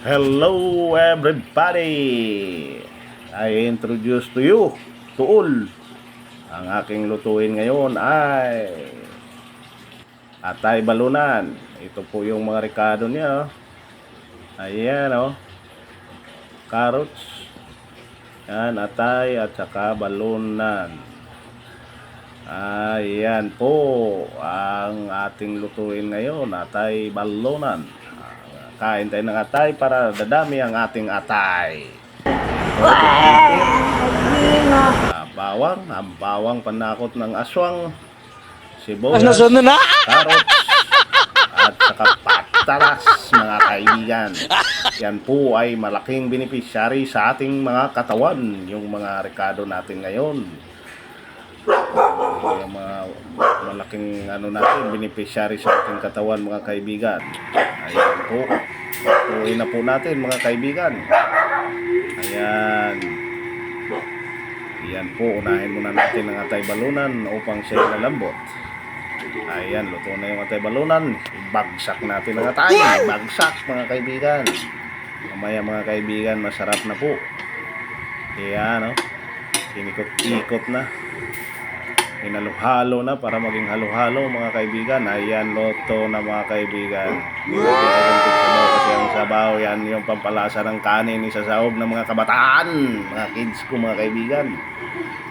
Hello everybody! I introduce to you, to all, ang aking lutuin ngayon ay atay balunan. Ito po yung mga rekado niya. Ayan carrots, yan, atay at saka balunan. Ayan po ang ating lutuin ngayon, atay balunan. Kain tayo ng atay para dadami ang ating atay. Ang bawang panakot ng aswang, sibuyas, carrots, at saka patatas, mga kaibigan. Yan po ay malaking beneficiary sa ating mga katawan, yung mga rekado natin ngayon. Yung mga malaking natin, beneficiary sa ating katawan, mga kaibigan. Ayan po. Tuloy na po natin, mga kaibigan. Ayan. Ayan po, unahin muna natin ang atay balunan upang siya lalambot. Ayan, luto na yung atay balunan. Bagsak natin ang atay. Bagsak, mga kaibigan. Mamaya, mga kaibigan, masarap na po. Ayan, inikot-ikot na. Hinaluhalo na para maging halo-halo, mga kaibigan. Ayan, loto na, mga kaibigan. Kasi ang sabaw, yan yung pampalasa ng kanin, isasahog ng mga kabataan, mga kids ko, mga kaibigan.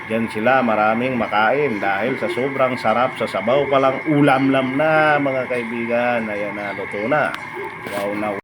Diyan sila maraming makain dahil sa sobrang sarap sa sabaw, palang ulam-lam na, mga kaibigan. Ayan na, luto na. Wow na.